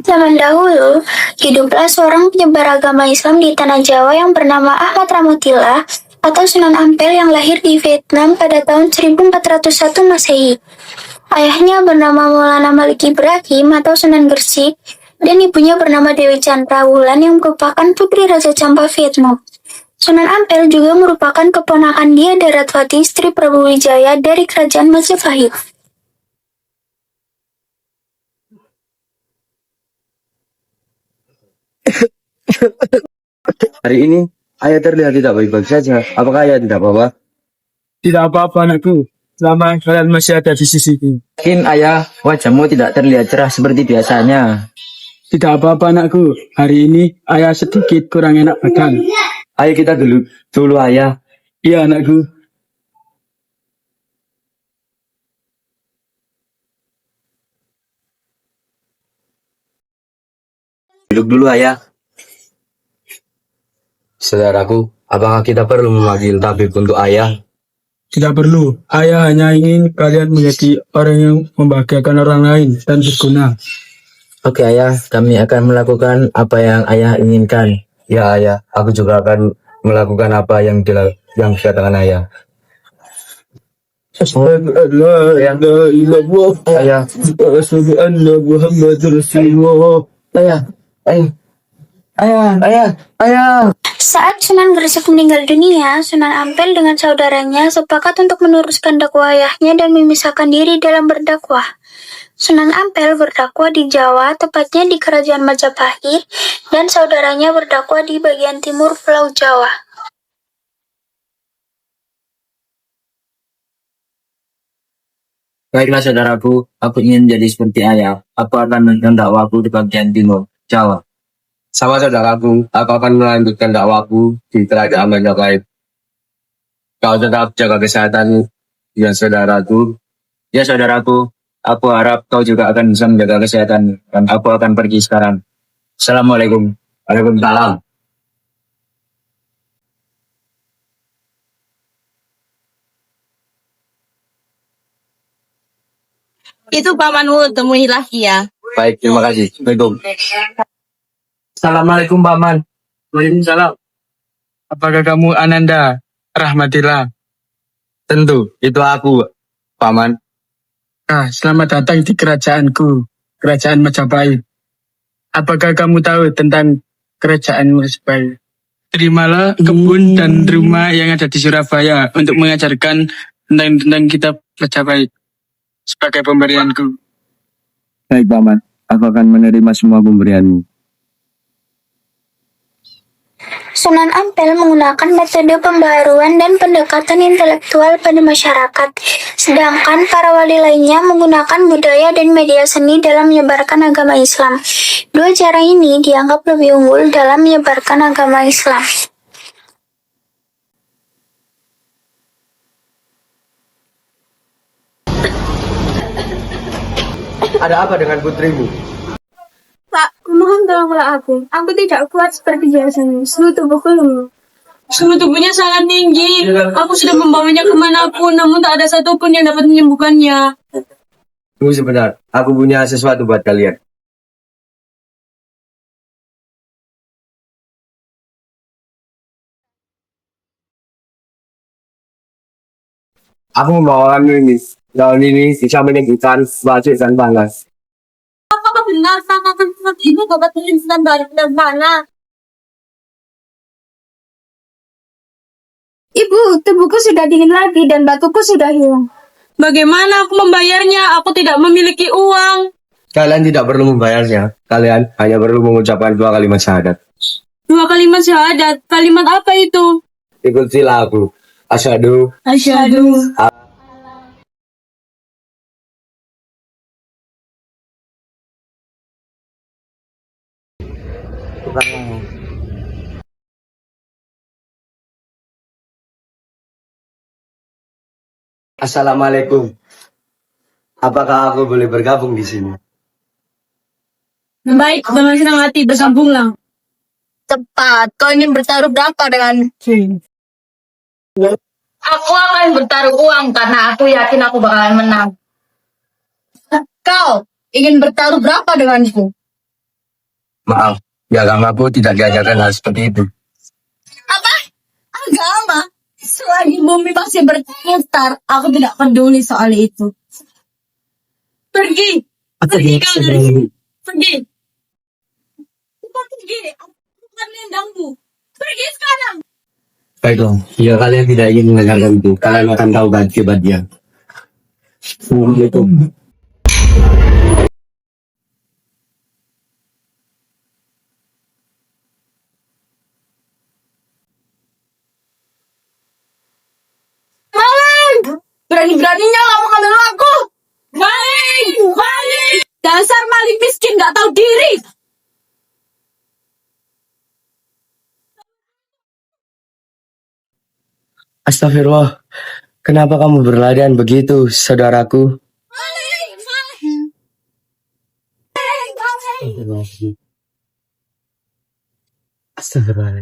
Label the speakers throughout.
Speaker 1: Zaman dahulu, hiduplah seorang penyebar agama Islam di tanah Jawa yang bernama Ahmad Ramatillah atau Sunan Ampel yang lahir di Vietnam pada tahun 1401 Masehi. Ayahnya bernama Maulana Malik Ibrahim atau Sunan Gresik dan ibunya bernama Dewi Chandra Wulan yang merupakan putri Raja Champa Vietnam. Sunan Ampel juga merupakan keponakan Dia Daratwati istri Prabu Wijaya dari Kerajaan Majapahit.
Speaker 2: Hari ini ayah terlihat tidak baik-baik saja. Apakah ayah tidak apa-apa?
Speaker 3: Tidak apa-apa anakku, selama kalian masih ada di sisiku.
Speaker 2: Mungkin ayah wajahmu tidak terlihat cerah seperti biasanya.
Speaker 3: Tidak apa-apa anakku, hari ini ayah sedikit kurang enak badan.
Speaker 2: Ayo kita dulu ayah.
Speaker 3: Iya anakku.
Speaker 2: Duduk dulu ayah. Saudaraku, apakah kita perlu memanggil tabib untuk ayah?
Speaker 3: Tidak perlu, ayah hanya ingin kalian menjadi orang yang membahagiakan orang lain dan berguna.
Speaker 2: Oke ayah, kami akan melakukan apa yang ayah inginkan. Ya ayah, aku juga akan melakukan apa yang dikatakan ayah.
Speaker 3: Asyhadu an la ilaha illallah.
Speaker 2: Ayah,
Speaker 3: Wa asyhadu anna Muhammadar Rasulullah.
Speaker 2: ayah, ayah.
Speaker 1: Saat Sunan Gresik meninggal dunia, Sunan Ampel dengan saudaranya sepakat untuk meneruskan dakwah ayahnya dan memisahkan diri dalam berdakwah. Sunan Ampel berdakwah di Jawa, tepatnya di Kerajaan Majapahit, dan saudaranya berdakwah di bagian timur Pulau Jawa.
Speaker 2: Baiklah saudaraku, aku ingin jadi seperti ayah. Aku akan melanjutkan dakwaku di bagian timur Jawa. Sama saudaraku, aku akan melanjutkan dakwaku di Kerajaan Majapahit. Kau tetap jaga kesehatan ya saudaraku. Ya saudaraku, aku harap kau juga akan bisa menjaga kesehatan. Dan aku akan pergi sekarang. Assalamualaikum. Waalaikumsalam.
Speaker 4: Itu pamanmu temui lagi ya.
Speaker 2: Baik, terima kasih. Assalamualaikum. Assalamualaikum Paman.
Speaker 3: Waalaikumsalam. Apakah kamu Ananda Rahmatillah?
Speaker 2: Tentu, itu aku, Paman.
Speaker 3: Selamat datang di kerajaanku, Kerajaan Majapahit. Apakah kamu tahu tentang Kerajaan Majapahit? Terimalah kebun dan rumah yang ada di Surabaya untuk mengajarkan tentang kitab Majapahit sebagai pemberianku.
Speaker 2: Baik Paman, aku akan menerima semua pemberianmu.
Speaker 1: Sunan Ampel menggunakan metode pembaharuan dan pendekatan intelektual pada masyarakat, sedangkan para wali lainnya menggunakan budaya dan media seni dalam menyebarkan agama Islam. Dua cara ini dianggap lebih unggul dalam menyebarkan agama Islam.
Speaker 2: Ada apa dengan putrimu?
Speaker 5: Pak, kumohon tolonglah aku. Aku tidak kuat seperti biasanya. Seluruh tubuhku lemah.
Speaker 4: Suhu tubuhnya sangat tinggi. Aku sudah membawanya kemanapun, namun tak ada satupun yang dapat menyembuhkannya.
Speaker 2: Tunggu sebentar, aku punya sesuatu buat kalian. Aku membawakan ini. Daun ini bisa menyembuhkan batu dan panas.
Speaker 4: Apakah benar tanaman seperti itu dapat menginstan badan dan panas?
Speaker 5: Ibu, tubuhku sudah dingin lagi dan batuku sudah hilang.
Speaker 4: Bagaimana aku membayarnya? Aku tidak memiliki uang.
Speaker 2: Kalian tidak perlu membayarnya. Kalian hanya perlu mengucapkan 2 kalimat syahadat.
Speaker 4: 2 kalimat syahadat. Kalimat apa itu?
Speaker 2: Ikutilah aku. Asyhadu.
Speaker 4: Asyhadu.
Speaker 2: Assalamualaikum. Apakah aku boleh bergabung di sini?
Speaker 4: Baik, dengan senang hati bersambunglah.
Speaker 5: Tepat. Kau ingin bertaruh berapa dengan?
Speaker 6: Aku akan bertaruh uang karena aku yakin aku bakalan menang.
Speaker 5: Kau ingin bertaruh berapa denganku?
Speaker 2: Maaf, di agamaku tidak diajarkan hal seperti itu.
Speaker 5: Apa? Agama? Selagi bumi masih berputar, aku tidak peduli soal itu.
Speaker 4: Pergi. Pergi kau dari sini. Pergi. Cepat pergi. Aku akan melindangmu. Pergi sekarang.
Speaker 2: Baiklah, jika kalian tidak ingin mendengarkan itu, kalian akan tahu akibatnya. Assalamualaikum.
Speaker 5: Berani-beraninya kamu ambil aku.
Speaker 4: Maling. Maling. Dasar maling miskin gak tahu diri.
Speaker 2: Astagfirullah, kenapa kamu berlarian begitu, saudaraku? Astagfirullah.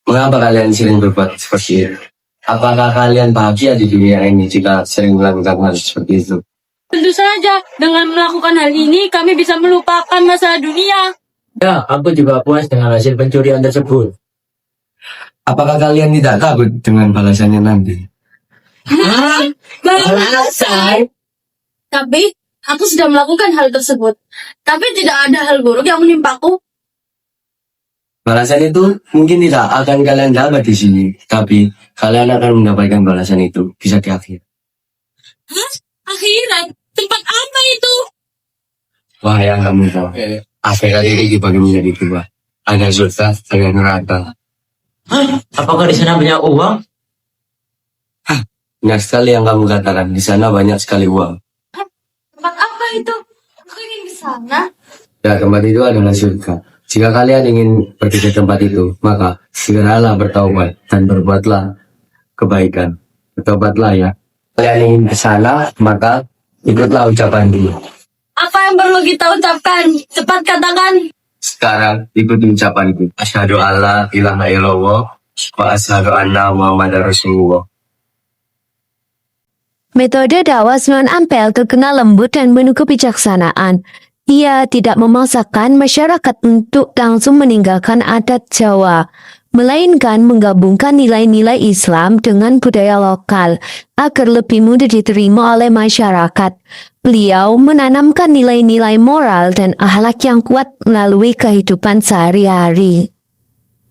Speaker 2: Mengapa kalian sering berbuat seperti itu? Apakah kalian bahagia di dunia ini jika sering melakukan hal seperti itu?
Speaker 4: Tentu saja, dengan melakukan hal ini kami bisa melupakan masalah dunia.
Speaker 2: Ya, aku juga puas dengan hasil pencurian tersebut. Apakah kalian tidak takut dengan balasannya nanti?
Speaker 4: Balasan? Tapi, aku sudah melakukan hal tersebut. Tapi tidak ada hal buruk yang menimpaku.
Speaker 2: Balasan itu mungkin tidak akan kalian dapat di sini, tapi kalian akan mendapatkan balasan itu bisa di akhir.
Speaker 4: Hah? Akhirat? Tempat apa itu?
Speaker 2: Wah, yang kamu tahu. Akhirat ini dibagi menjadi dua. Ada surga, ada neraka.
Speaker 7: Apakah di sana banyak uang?
Speaker 2: Benar sekali yang kamu katakan, di sana banyak sekali uang.
Speaker 4: Tempat apa itu? Aku ingin ke sana.
Speaker 2: Ya, tempat itu adalah surga. Jika kalian ingin pergi ke tempat itu, maka segeralah bertaubat dan berbuatlah kebaikan. Bertobatlah ya. Kalian ingin ke sana, maka ikutlah ucapan dulu.
Speaker 4: Apa yang perlu kita ucapkan? Cepat katakan.
Speaker 2: Sekarang ikuti ucapanku. Asyhadu alla ilaha illallah wa asyhadu anna Muhammadar Rasulullah.
Speaker 8: Metode dakwah Sunan Ampel terkenal lembut dan penuh kebijaksanaan. Ia tidak memaksakan masyarakat untuk langsung meninggalkan adat Jawa, melainkan menggabungkan nilai-nilai Islam dengan budaya lokal agar lebih mudah diterima oleh masyarakat. Beliau menanamkan nilai-nilai moral dan akhlak yang kuat melalui kehidupan sehari-hari.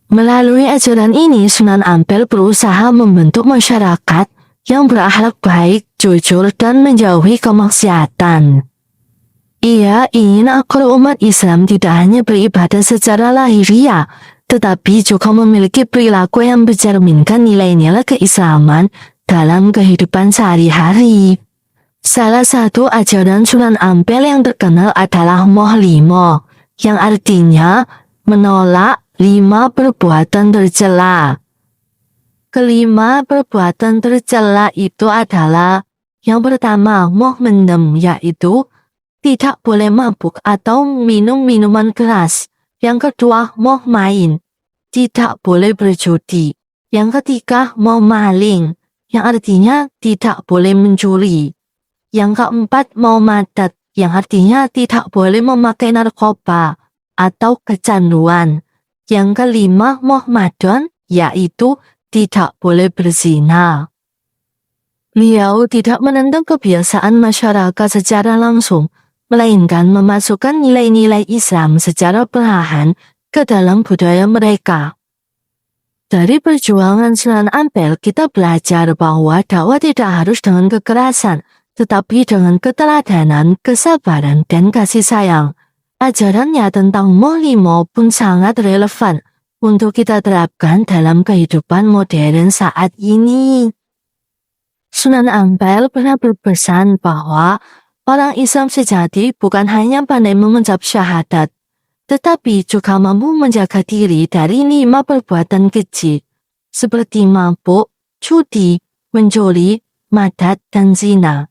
Speaker 8: Melalui ajaran ini, Sunan Ampel berusaha membentuk masyarakat yang berakhlak baik, jujur, dan menjauhi kemaksiatan. Ia ingin agar umat Islam tidak hanya beribadah secara lahiriah, tetapi juga memiliki perilaku yang mencerminkan nilai-nilai keislaman dalam kehidupan sehari-hari. Salah satu ajaran Sunan Ampel yang terkenal adalah Moh Limo, yang artinya menolak 5 perbuatan tercela. Kelima perbuatan tercela itu adalah yang pertama, moh mendem, yaitu tidak boleh mabuk atau minum minuman keras. Yang kedua, moh main, tidak boleh berjudi. Yang ketiga, moh maling, yang artinya tidak boleh mencuri. Yang keempat, moh madat, yang artinya tidak boleh memakai narkoba atau kecanduan. Yang kelima, moh madon, yaitu tidak boleh berzina. Beliau tidak menentang kebiasaan masyarakat secara langsung, melainkan memasukkan nilai-nilai Islam secara perlahan ke dalam budaya mereka. Dari perjuangan Sunan Ampel, kita belajar bahwa dakwah tidak harus dengan kekerasan, tetapi dengan keteladanan, kesabaran, dan kasih sayang. Ajarannya tentang Moh Limo pun sangat relevan untuk kita terapkan dalam kehidupan modern saat ini. Sunan Ampel pernah berpesan bahwa orang Islam sejati bukan hanya pandai mengucap syahadat, tetapi juga mampu menjaga diri dari 5 perbuatan keji, seperti mabuk, judi, mencuri, madat, dan zina.